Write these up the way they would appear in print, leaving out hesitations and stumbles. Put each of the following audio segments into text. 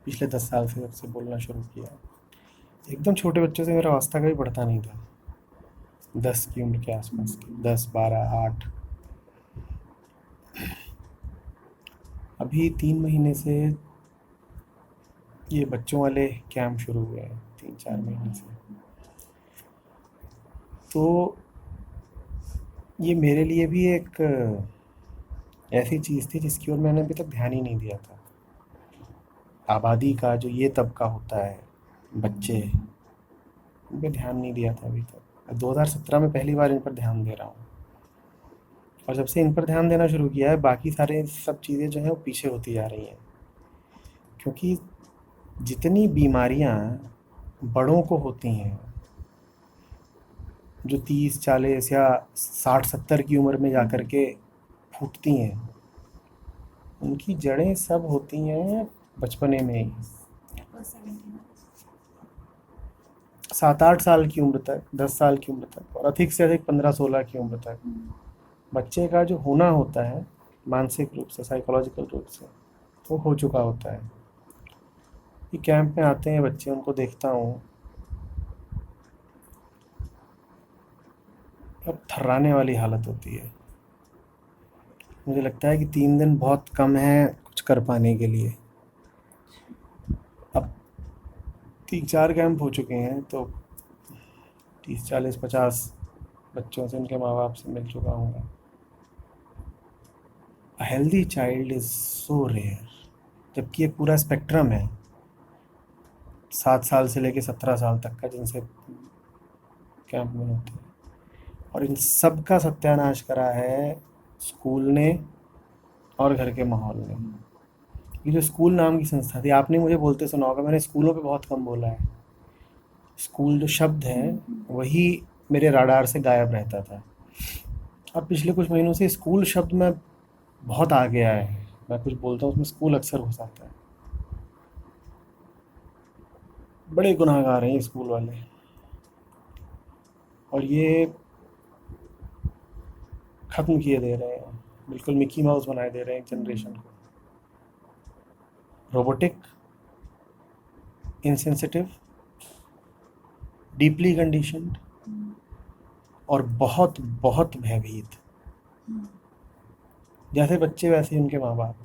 पिछले 10 साल से जब से बोलना शुरू किया। एकदम छोटे बच्चों से मेरा वास्ता कभी पड़ता नहीं था। 10 की उम्र के आसपास के, 10, 12, 8। अभी 3 महीने से ये बच्चों वाले कैंप शुरू हुए हैं, 3-4 महीने से। तो ये मेरे लिए भी एक ऐसी चीज़ थी जिसकी ओर मैंने अभी तक ध्यान ही नहीं दिया था। आबादी का जो ये तबका होता है, बच्चे, इन पे ध्यान नहीं दिया था अभी तक। 2017 में पहली बार इन पर ध्यान दे रहा हूँ। और जब से इन पर ध्यान देना शुरू किया है, बाकी सारे सब चीज़ें जो हैं वो पीछे होती जा रही हैं। क्योंकि जितनी बीमारियाँ बड़ों को होती हैं, जो 30-40 या 60-70 की उम्र में जाकर के फूटती हैं, उनकी जड़ें सब होती हैं बचपने में ही। 7-8 साल की उम्र तक, 10 साल की उम्र तक, और अधिक से अधिक 15-16 की उम्र तक बच्चे का जो होना होता है, मानसिक रूप से, साइकोलॉजिकल रूप से, वो हो चुका होता है। ये कैंप में आते हैं बच्चे, उनको देखता हूँ, अब थर्राने वाली हालत होती है। मुझे लगता है कि 3 दिन बहुत कम है कुछ कर पाने के लिए। अब 3-4 कैंप हो चुके हैं, तो 30-40-50 बच्चों से, उनके माँ बाप से मिल चुका हूँ मैं। A healthy child is so rare, जबकि एक पूरा स्पेक्ट्रम है 7 साल से लेके 17 साल तक का, जिनसे कैंप में होते हैं। और इन सब का सत्यानाश करा है स्कूल ने और घर के माहौल ने। ये जो स्कूल नाम की संस्था थी, आपने मुझे बोलते सुना होगा, मैंने स्कूलों पे बहुत कम बोला है। स्कूल जो शब्द है वही मेरे राडार से गायब रहता था। अब पिछले कुछ महीनों से स्कूल शब्द में बहुत आ गया है। मैं कुछ बोलता हूँ उसमें स्कूल अक्सर घुस आता है। बड़े गुनाहगार हैं ये स्कूल वाले, और ये ख़त्म किए दे रहे हैं, बिल्कुल मिकी माउस बनाए दे रहे हैं एक जनरेशन को। रोबोटिक, इनसेंसिटिव, डीपली कंडीशनड, और बहुत बहुत भयभीत। जैसे बच्चे वैसे ही उनके माँ बाप।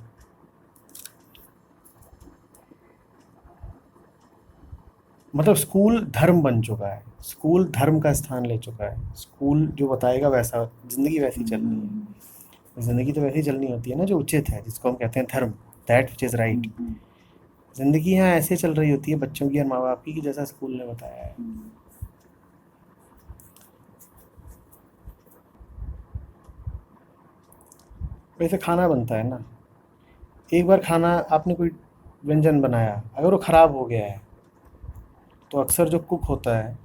मतलब स्कूल धर्म बन चुका है, स्कूल धर्म का स्थान ले चुका है। स्कूल जो बताएगा वैसा, ज़िंदगी वैसी चलनी है। ज़िंदगी तो वैसी चलनी होती है ना जो उचित है, जिसको हम कहते हैं धर्म, दैट विच इज़ राइट। ज़िंदगी यहाँ ऐसे चल रही होती है बच्चों की और माँ बाप की, जैसा स्कूल ने बताया है। वैसे खाना बनता है ना, एक बार खाना आपने कोई व्यंजन बनाया, अगर वो ख़राब हो गया है, तो अक्सर जो कुक होता है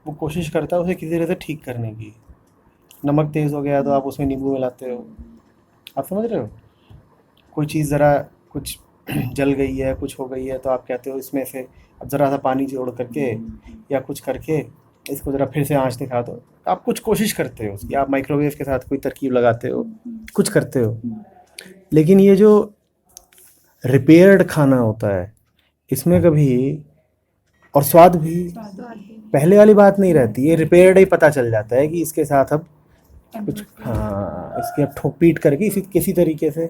वो कोशिश करता है उसे किसी तरह से ठीक करने की। नमक तेज़ हो गया तो आप उसमें नींबू मिलाते हो, आप समझ रहे हो। कोई चीज़ ज़रा कुछ जल गई है, कुछ हो गई है, तो आप कहते हो इसमें से अब ज़रा सा पानी जोड़ करके या कुछ करके इसको ज़रा फिर से आँच दिखा दो। आप कुछ कोशिश करते हो उसकी, आप माइक्रोवेव के साथ कोई तरकीब लगाते हो, कुछ करते हो। लेकिन ये जो रिपेयर्ड खाना होता है, इसमें कभी, और स्वाद भी पहले वाली बात नहीं रहती। ये रिपेयर्ड ही पता चल जाता है कि इसके साथ अब कुछ, हाँ, इसकी अब ठोक पीट करके इसी किसी तरीके से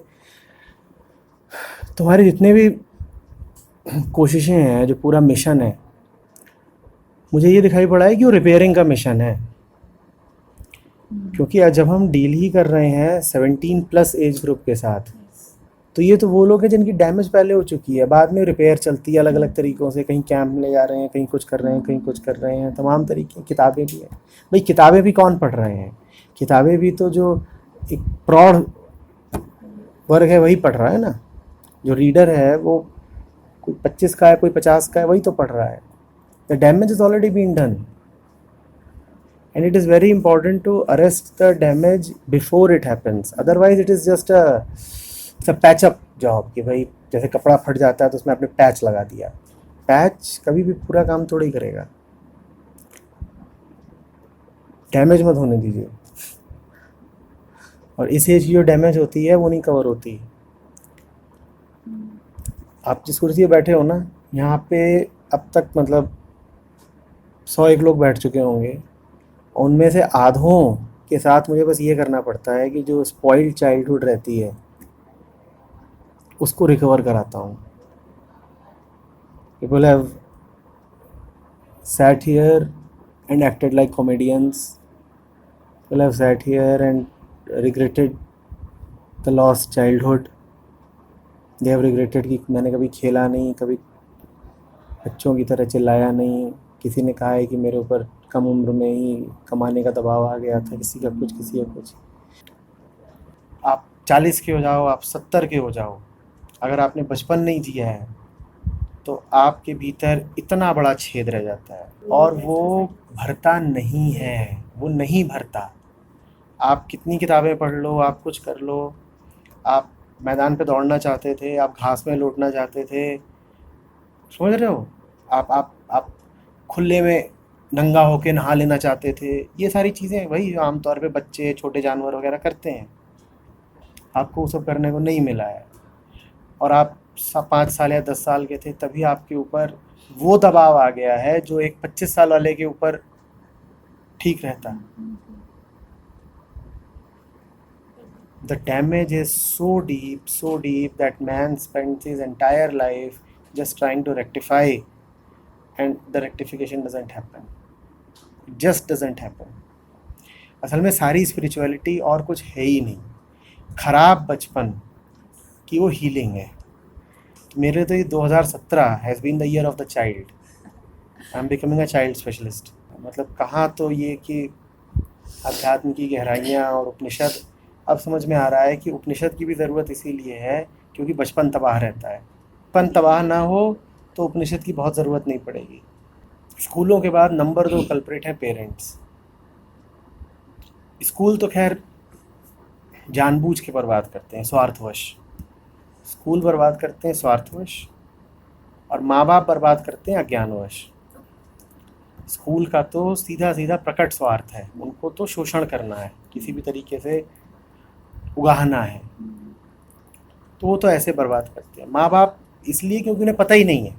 तुम्हारे जितने भी कोशिशें हैं, जो पूरा मिशन है, मुझे ये दिखाई पड़ा है कि वो रिपेयरिंग का मिशन है। क्योंकि आज जब हम डील ही कर रहे हैं 17+ एज ग्रुप के साथ, तो ये तो वो लोग हैं जिनकी डैमेज पहले हो चुकी है, बाद में रिपेयर चलती है अलग अलग तरीक़ों से। कहीं कैंप में ले जा रहे हैं, कहीं कुछ कर रहे हैं, कहीं कुछ कर रहे हैं, तमाम तरीके। किताबें भी हैं भाई, किताबें भी कौन पढ़ रहे हैं? किताबें भी तो जो एक प्रौढ़ वर्ग है वही पढ़ रहा है ना। जो रीडर है वो कोई 25 का है, कोई 50 का है, वही तो पढ़ रहा है। The damage is already been done, and it is very important to arrest the damage before it happens. Otherwise it is just a patch up job, कि भाई जैसे कपड़ा फट जाता है तो उसमें आपने पैच लगा दिया। पैच कभी भी पूरा काम थोड़ी करेगा। डैमेज मत होने दीजिए, और इस एज की जो डैमेज होती है वो नहीं कवर होती। आप जिस कुर्सी पे बैठे हो ना, यहाँ पे अब तक मतलब 100 एक लोग बैठ चुके होंगे। उनमें से आधों के साथ मुझे बस ये करना पड़ता है कि जो स्पॉइल्ड चाइल्डहुड रहती है उसको रिकवर कराता हूँ। People have sat here and acted like comedians. People have sat here and regretted the lost childhood. They have regretted कि मैंने कभी खेला नहीं, कभी बच्चों की तरह चिल्लाया नहीं। किसी ने कहा है कि मेरे ऊपर कम उम्र में ही कमाने का दबाव आ गया था, किसी का कुछ, किसी का कुछ। आप 40 के हो जाओ, आप 70 के हो जाओ, अगर आपने बचपन नहीं जिया है तो आपके भीतर इतना बड़ा छेद रह जाता है और वो भरता नहीं है, वो नहीं भरता। आप कितनी किताबें पढ़ लो, आप कुछ कर लो, आप मैदान पे दौड़ना चाहते थे, आप घास में लौटना चाहते थे, समझ रहे हो? आप खुले में नंगा होके नहा लेना चाहते थे। ये सारी चीज़ें वही जो आमतौर पे बच्चे, छोटे जानवर वगैरह करते हैं, आपको वो सब करने को नहीं मिला है। और आप 5 साल या 10 साल के थे तभी आपके ऊपर वो दबाव आ गया है जो एक 25 साल वाले के ऊपर ठीक रहता। The damage is so deep that man spends his entire life just trying to rectify, and the rectification doesn't happen. It just doesn't happen. असल में सारी स्पिरिचुअलिटी और कुछ है ही नहीं, खराब बचपन की वो हीलिंग है। तो मेरे तो ये 2017 has been the year of the child. I am becoming a child specialist. मतलब कहाँ तो ये कि अध्यात्म की गहराइयाँ और उपनिषद, अब समझ में आ रहा है कि उपनिषद की भी ज़रूरत इसीलिए है क्योंकि बचपन तबाह रहता है। बचपन तबाह ना हो तो उपनिषद की बहुत ज़रूरत नहीं पड़ेगी। स्कूलों के बाद नंबर 2 कल्प्रिट हैं पेरेंट्स। स्कूल तो खैर जानबूझ के बर्बाद करते हैं, स्वार्थवश। स्कूल बर्बाद करते हैं स्वार्थवश, और माँ बाप बर्बाद करते हैं अज्ञानवश। स्कूल का तो सीधा सीधा प्रकट स्वार्थ है, उनको तो शोषण करना है, किसी भी तरीके से उगाहना है, तो वो तो ऐसे बर्बाद करते हैं। माँ बाप इसलिए क्योंकि उन्हें पता ही नहीं है,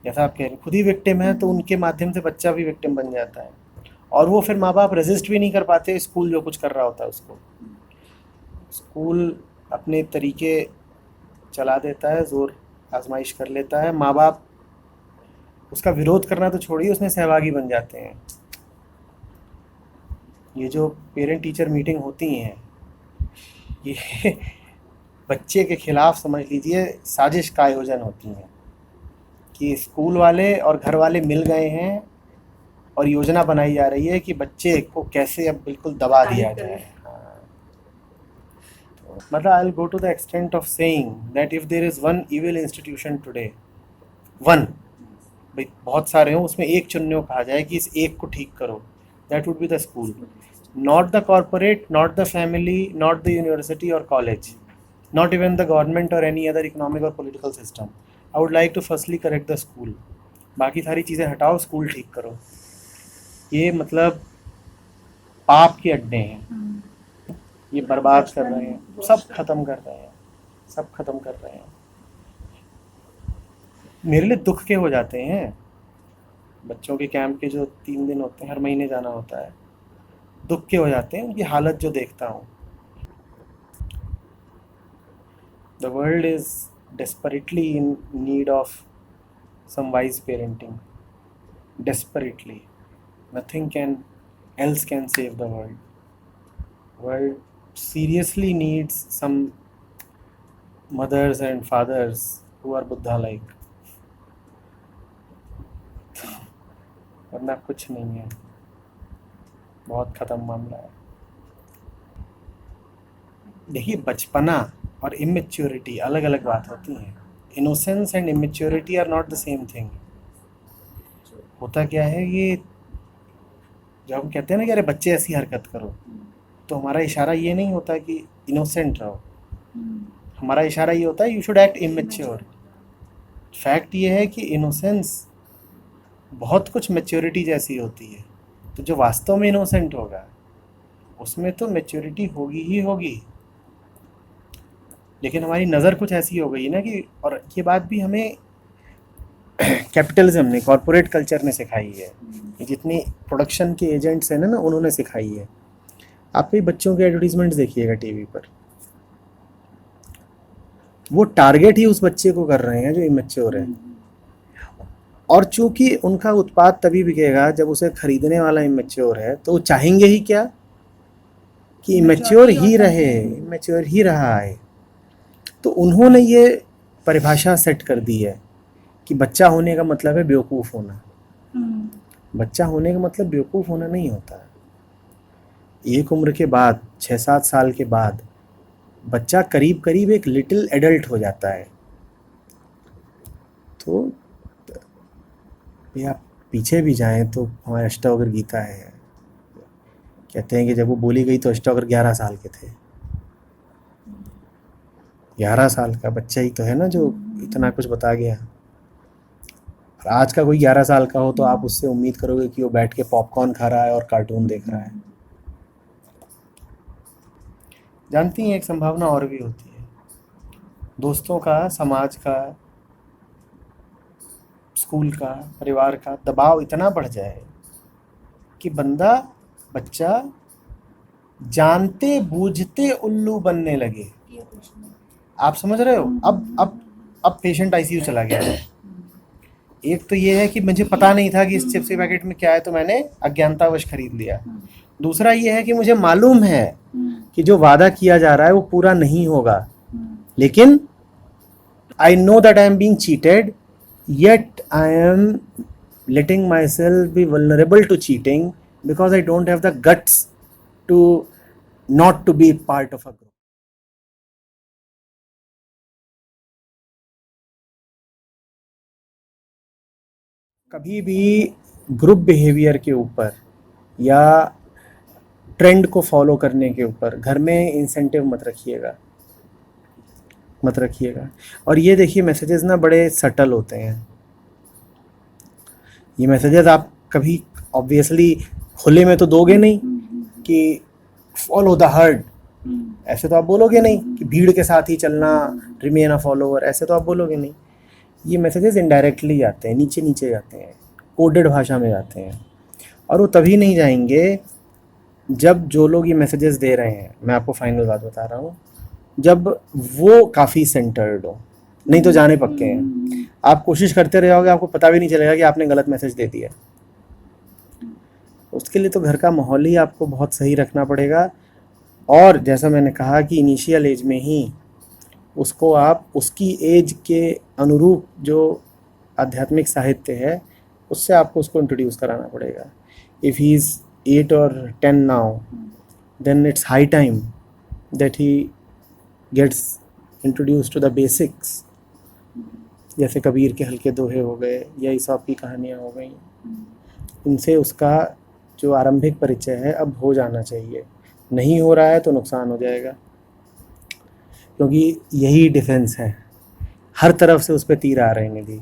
जैसा आप कह रहे हैं, खुद ही विक्टिम है, तो उनके माध्यम से बच्चा भी विक्टिम बन जाता है। और वो फिर माँ बाप रेजिस्ट भी नहीं कर पाते स्कूल जो कुछ कर रहा होता है उसको। स्कूल अपने तरीके चला देता है, ज़ोर आजमाइश कर लेता है, माँ बाप उसका विरोध करना तो छोड़िए, उसमें सहभागी बन जाते हैं। ये जो पेरेंट टीचर मीटिंग होती हैं, ये बच्चे के खिलाफ समझ लीजिए साजिश का आयोजन होती हैं कि स्कूल वाले और घर वाले मिल गए हैं और योजना बनाई जा रही है कि बच्चे को कैसे अब बिल्कुल दबा दिया जाए। हाँ, तो मतलब I will go to the extent of saying that if there is one evil institution today, one, भाई बहुत सारे हों, उसमें एक चुनने को कहा जाए कि इस एक को ठीक करो, that would be the school. Not the corporate, not the family, not the university or college, not even the government or any other economic or political system. I would like to firstly correct the school. बाकी सारी चीज़ें हटाओ, school ठीक करो। ये मतलब पाप के अड्डे हैं, ये बर्बाद कर रहे हैं, सब खत्म कर रहे हैं, सब खत्म कर रहे हैं। मेरे लिए दुख के हो जाते हैं बच्चों के कैंप के जो 3 दिन होते हैं, हर महीने जाना होता है, दुख के हो जाते हैं उनकी हालत जो देखता हूँ। The world is desperately in need of some wise parenting. Desperately. Nothing else can save the world. World seriously needs some mothers and fathers who are Buddha-like. वरना कुछ नहीं है, बहुत ख़त्म मामला है। देखिए, बचपना और इमेच्योरिटी अलग अलग बात होती हैं। Innocence and immaturity are not the same thing. होता क्या है, ये जब हम कहते हैं ना कि अरे बच्चे ऐसी हरकत करो, तो हमारा इशारा ये नहीं होता कि इनोसेंट रहो, हमारा इशारा ये होता है you should act immature. Fact ये है कि इनोसेंस बहुत कुछ मैच्योरिटी जैसी होती है, तो जो वास्तव में इनोसेंट होगा उसमें तो मैच्योरिटी होगी ही होगी। लेकिन हमारी नज़र कुछ ऐसी हो गई ना कि, और ये बात भी हमें कैपिटलिज्म ने, कॉरपोरेट कल्चर ने सिखाई है। ये जितनी प्रोडक्शन के एजेंट्स हैं ना, उन्होंने सिखाई है। आप भी बच्चों के एडवर्टीजमेंट्स देखिएगा टीवी पर, वो टारगेट ही उस बच्चे को कर रहे हैं जो इमेच्योर है। और चूंकि उनका उत्पाद तभी बिकेगा जब उसे खरीदने वाला इमेच्योर है, तो वो चाहेंगे ही क्या कि इमेच्योर ही रहे, इमेच्योर ही रहा है। तो उन्होंने ये परिभाषा सेट कर दी है कि बच्चा होने का मतलब है बेवकूफ़ होना। बच्चा होने का मतलब बेवकूफ़ होना नहीं होता। एक उम्र के बाद, 6-7 साल के बाद बच्चा करीब करीब एक लिटिल एडल्ट हो जाता है। तो आप पीछे भी जाएं तो हमारे अष्टावक्र गीता है, कहते हैं कि जब वो बोली गई तो अष्टावक्र 11 साल के थे। 11 साल का बच्चा ही तो है ना जो इतना कुछ बता गया। और आज का कोई 11 साल का हो तो आप उससे उम्मीद करोगे कि वो बैठ के पॉपकॉर्न खा रहा है और कार्टून देख रहा है। जानती हैं, एक संभावना और भी होती है, दोस्तों का, समाज का, स्कूल का, परिवार का दबाव इतना बढ़ जाए कि बच्चा जानते बूझते उल्लू बनने लगे। आप समझ रहे हो? अब पेशेंट आईसीयू चला गया है। एक तो ये है कि मुझे पता नहीं था कि इस चिप्स के पैकेट में क्या है, तो मैंने अज्ञानतावश खरीद लिया। दूसरा ये है कि मुझे मालूम है कि जो वादा किया जा रहा है वो पूरा नहीं होगा, लेकिन I know that I am being cheated, yet I am letting myself be vulnerable to cheating because I don't have the guts to not to be part of a group. कभी भी ग्रुप बिहेवियर के ऊपर या trend को follow करने के ऊपर घर में इंसेंटिव मत रखिएगा। और ये देखिए, मैसेजेस ना बड़े सटल होते हैं। ये मैसेजेस आप कभी ऑब्वियसली खुले में तो दोगे नहीं कि फॉलो द हर्ड, ऐसे तो आप बोलोगे नहीं कि भीड़ के साथ ही चलना, रिमेन अ फॉलोअर, ऐसे तो आप बोलोगे नहीं। ये मैसेजेस इनडायरेक्टली जाते हैं, नीचे नीचे जाते हैं, कोडेड भाषा में जाते हैं। और वो तभी नहीं जाएंगे जब जो लोग ये मैसेजेस दे रहे हैं, मैं आपको फाइनल बात बता रहा हूँ, जब वो काफ़ी सेंटर्ड हो, नहीं तो जाने पक्के हैं। आप कोशिश करते रहोगे, आपको पता भी नहीं चलेगा कि आपने गलत मैसेज दे दिया। उसके लिए तो घर का माहौल ही आपको बहुत सही रखना पड़ेगा। और जैसा मैंने कहा कि इनिशियल एज में ही उसको आप उसकी एज के अनुरूप जो आध्यात्मिक साहित्य है उससे आपको उसको इंट्रोड्यूस कराना पड़ेगा। If he is 8 or 10 now, then it's high time that he gets introduce to the basics, जैसे कबीर के हल्के दोहे हो गए या ईसॉप की कहानियाँ हो गई। इनसे उसका जो आरंभिक परिचय है अब हो जाना चाहिए। नहीं हो रहा है तो नुकसान हो जाएगा, क्योंकि यही डिफेंस है। हर तरफ से उस पर तीर आ रहे हैं। निधि,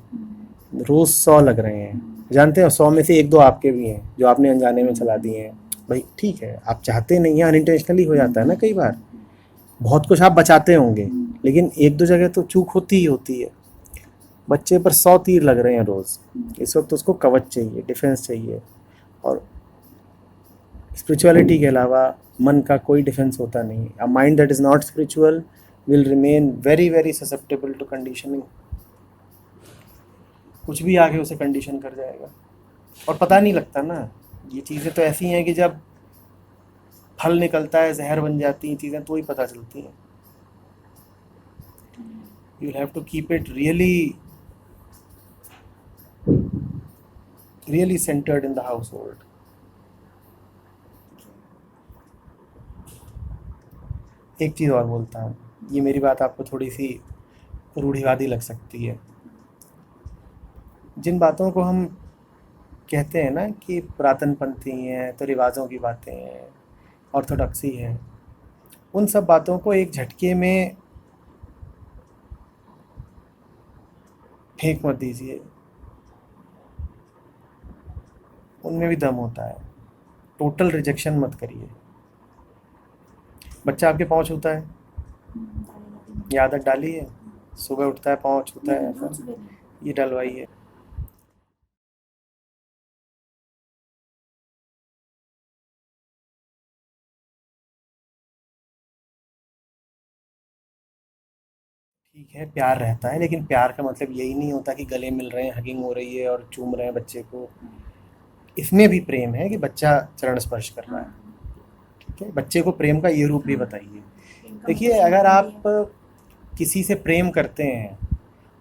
रोज़ 100 लग रहे हैं, जानते हैं, 100 में से 1-2 आपके भी हैं जो आपने अनजाने में चला दिए हैं। भाई ठीक है, आप चाहते नहीं हैं, अनइंटेंशनली हो जाता है ना कई बार। बहुत कुछ आप बचाते होंगे, लेकिन 1-2 जगह तो चूक होती ही होती है। बच्चे पर 100 तीर लग रहे हैं रोज़। इस वक्त उसको कवच चाहिए, डिफेंस चाहिए। और स्पिरिचुअलिटी के अलावा मन का कोई डिफेंस होता नहीं। A mind that is not spiritual will remain very very susceptible to conditioning. कुछ भी आके उसे कंडीशन कर जाएगा और पता नहीं लगता ना। ये चीज़ें तो ऐसी हैं कि जब फल निकलता है, जहर बन जाती हैं चीज़ें, तो ही पता चलती हैं। You have to keep it really centred in the household. एक चीज़ और बोलता हूँ, ये मेरी बात आपको थोड़ी सी रूढ़िवादी लग सकती है। जिन बातों को हम कहते हैं ना कि पुरातनपंथी हैं, तो रिवाजों की बातें हैं, ऑर्थोडॉक्सी है, उन सब बातों को एक झटके में फेंक मत दीजिए। उनमें भी दम होता है। टोटल रिजेक्शन मत करिए। बच्चा आपके पाँव छूता है, ये आदत डाली है, सुबह उठता है, पाँव छूता है ऐसा? ये डलवाइए। ठीक है, प्यार रहता है, लेकिन प्यार का मतलब यही नहीं होता कि गले मिल रहे हैं, हगिंग हो रही है और चूम रहे हैं बच्चे को। इसमें भी प्रेम है कि बच्चा चरण स्पर्श कर रहा है। ठीक है, बच्चे को प्रेम का ये रूप भी बताइए। देखिए, अगर आप किसी से प्रेम करते हैं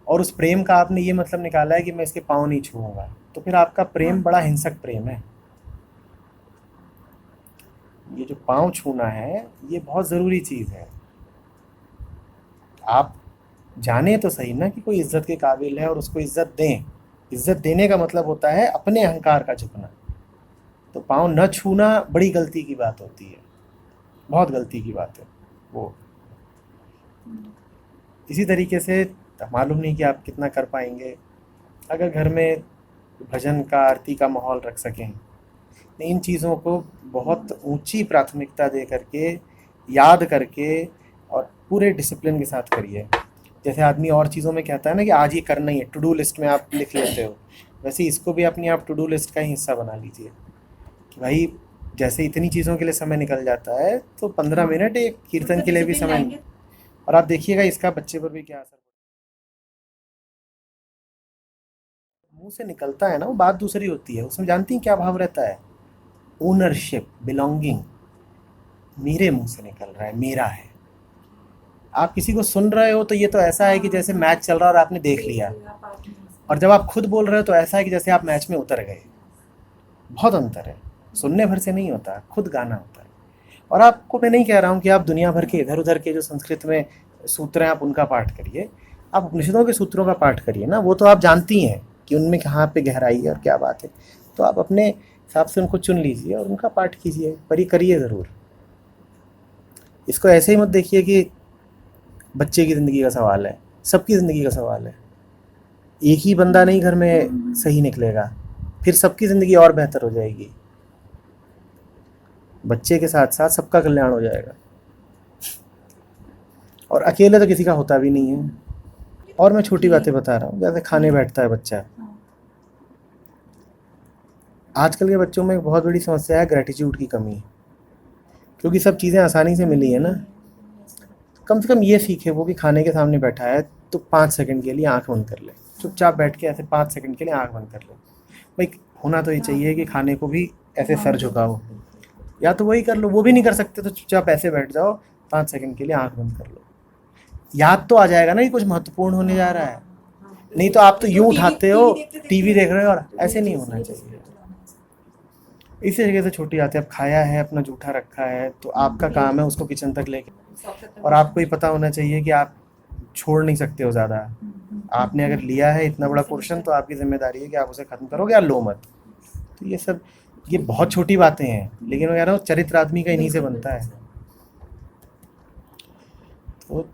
और उस प्रेम का आपने ये मतलब निकाला है कि मैं इसके पाँव नहीं छूऊंगा, तो फिर आपका प्रेम बड़ा हिंसक प्रेम है। ये जो पाँव छूना है, ये बहुत ज़रूरी चीज़ है। आप जाने तो सही ना कि कोई इज्जत के काबिल है और उसको इज्जत दें। इज्जत देने का मतलब होता है अपने अहंकार का झुकना। तो पाँव न छूना बड़ी गलती की बात होती है, बहुत गलती की बात है वो। इसी तरीके से मालूम नहीं कि आप कितना कर पाएंगे अगर घर में भजन का, आरती का माहौल रख सकें। इन चीज़ों को बहुत ऊंची प्राथमिकता दे करके, याद करके और पूरे डिसिप्लिन के साथ करिए। जैसे आदमी और चीज़ों में कहता है ना कि आज ये करना ही है, टू डू लिस्ट में आप लिख लेते हो, वैसे इसको भी अपनी आप टू डू लिस्ट का ही हिस्सा बना लीजिए कि भाई जैसे इतनी चीज़ों के लिए समय निकल जाता है, तो 15 मिनट एक कीर्तन के लिए भी समय। और आप देखिएगा इसका बच्चे पर भी क्या असर मुंह से निकलता है ना, वो बात दूसरी होती है। उसमें जानती हैं क्या भाव रहता है? Ownership, belonging. मेरे मुंह से निकल रहा है, मेरा है। आप किसी को सुन रहे हो तो ये तो ऐसा है कि जैसे मैच चल रहा है और आपने देख लिया, और जब आप खुद बोल रहे हो तो ऐसा है कि जैसे आप मैच में उतर गए। बहुत अंतर है, सुनने भर से नहीं होता, खुद गाना होता है। और आपको मैं नहीं कह रहा हूँ कि आप दुनिया भर के इधर उधर के जो संस्कृत में सूत्र हैं आप उनका पाठ करिए। आप उपनिषदों के सूत्रों का पाठ करिए ना, वो तो आप जानती हैं कि उनमें कहाँ पे गहराई है और क्या बात है। तो आप अपने हिसाब से उनको चुन लीजिए और उनका पाठ कीजिए, पर ये करिए ज़रूर। इसको ऐसे ही मत देखिए कि बच्चे की ज़िंदगी का सवाल है, सबकी ज़िंदगी का सवाल है। एक ही बंदा नहीं घर में सही निकलेगा, फिर सबकी ज़िंदगी और बेहतर हो जाएगी। बच्चे के साथ साथ सबका कल्याण हो जाएगा, और अकेले तो किसी का होता भी नहीं है। और मैं छोटी बातें बता रहा हूँ, जैसे खाने बैठता है बच्चा। आजकल के बच्चों में एक बहुत बड़ी समस्या है ग्रेटिट्यूड की कमी, क्योंकि सब चीज़ें आसानी से मिली है ना। कम से कम ये सीखे वो कि खाने के सामने बैठा है तो 5 सेकंड के लिए आंख बंद कर ले, चुपचाप बैठ के ऐसे 5 सेकंड के लिए आंख बंद कर ले। भाई होना तो ये चाहिए कि खाने को भी ऐसे सर झुकाओ, या तो वही कर लो, वो भी नहीं कर सकते तो चुपचाप ऐसे बैठ जाओ, 5 सेकंड के लिए आंख बंद कर लो। याद तो आ जाएगा ना कि कुछ महत्वपूर्ण होने जा रहा है। नहीं तो आप तो यूं उठाते हो, टीवी देख रहे हो, और ऐसे नहीं होना चाहिए। इसी जगह से छोटी आती है, अब खाया है, अपना जूठा रखा है, तो आपका काम है उसको किचन तक लेके, और आपको ही पता होना चाहिए कि आप छोड़ नहीं सकते हो ज़्यादा। आपने अगर लिया है इतना बड़ा पोर्शन, तो आपकी जिम्मेदारी है कि आप उसे ख़त्म करोगे या लो मत। तो ये सब, ये बहुत छोटी बातें हैं, लेकिन मैं कह रहा हूँ चरित्र आदमी का इन्हीं से बनता है। तो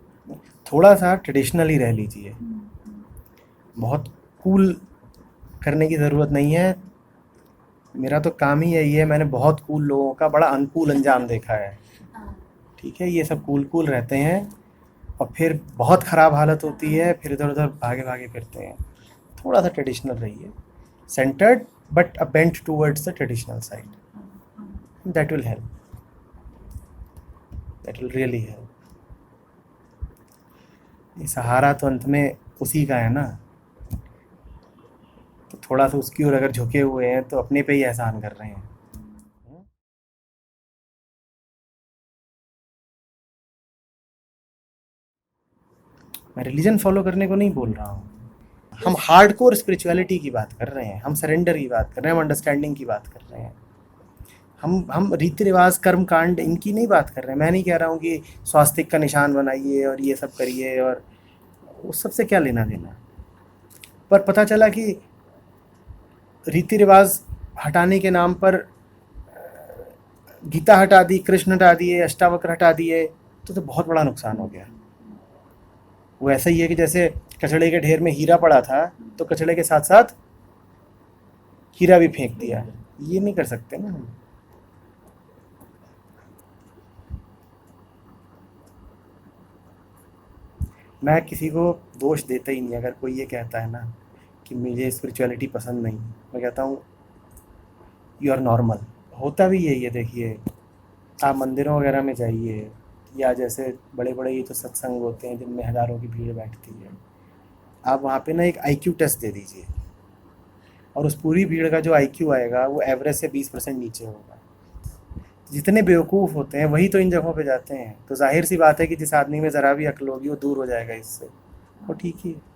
थोड़ा सा ट्रेडिशनल ही रह लीजिए, बहुत कूल करने की ज़रूरत नहीं है। मेरा तो काम ही यही है, मैंने बहुत कूल लोगों का बड़ा अनकूल अंजाम देखा है। ठीक है, ये सब कूल कूल रहते हैं और फिर बहुत ख़राब हालत होती है, फिर इधर उधर भागे भागे फिरते हैं। थोड़ा सा ट्रेडिशनल रहिए, centred but a bent towards the traditional side. That will help, that will really help. ये सहारा तो अंत में उसी का है ना, तो थोड़ा सा उसकी ओर अगर झुके हुए हैं तो अपने पे ही एहसान कर रहे हैं। मैं रिलीजन फॉलो करने को नहीं बोल रहा हूँ, हम हार्डकोर स्पिरिचुअलिटी की बात कर रहे हैं, हम सरेंडर की बात कर रहे हैं, हम अंडरस्टैंडिंग की बात कर रहे हैं। हम रीति रिवाज, कर्म कांड, इनकी नहीं बात कर रहे हैं। मैं नहीं कह रहा हूँ कि स्वास्तिक का निशान बनाइए और ये सब करिए, और उस सब से क्या लेना देना। पर पता चला कि रीति रिवाज हटाने के नाम पर गीता हटा दी, कृष्ण हटा दिए, अष्टावक्र हटा दिए, तो बहुत बड़ा नुकसान हो गया। वो ऐसा ही है कि जैसे कचड़े के ढेर में हीरा पड़ा था, तो कचड़े के साथ साथ हीरा भी फेंक दिया। ये नहीं कर सकते ना हम। मैं किसी को दोष देता ही नहीं। अगर कोई ये कहता है ना कि मुझे स्पिरिचुअलिटी पसंद नहीं, मैं कहता हूँ यू आर नॉर्मल। होता भी यही है। देखिए, आप मंदिरों वगैरह में जाइए, या जैसे बड़े बड़े ये तो सत्संग होते हैं जिनमें हज़ारों की भीड़ बैठती है, आप वहाँ पे ना एक आईक्यू टेस्ट दे दीजिए, और उस पूरी भीड़ का जो आईक्यू आएगा वो एवरेज से 20% नीचे होगा। जितने बेवकूफ़ होते हैं वही तो इन जगहों पे जाते हैं। तो जाहिर सी बात है कि जिस आदमी में ज़रा भी अक्ल होगी वो दूर हो जाएगा इससे। वो ठीक ही है।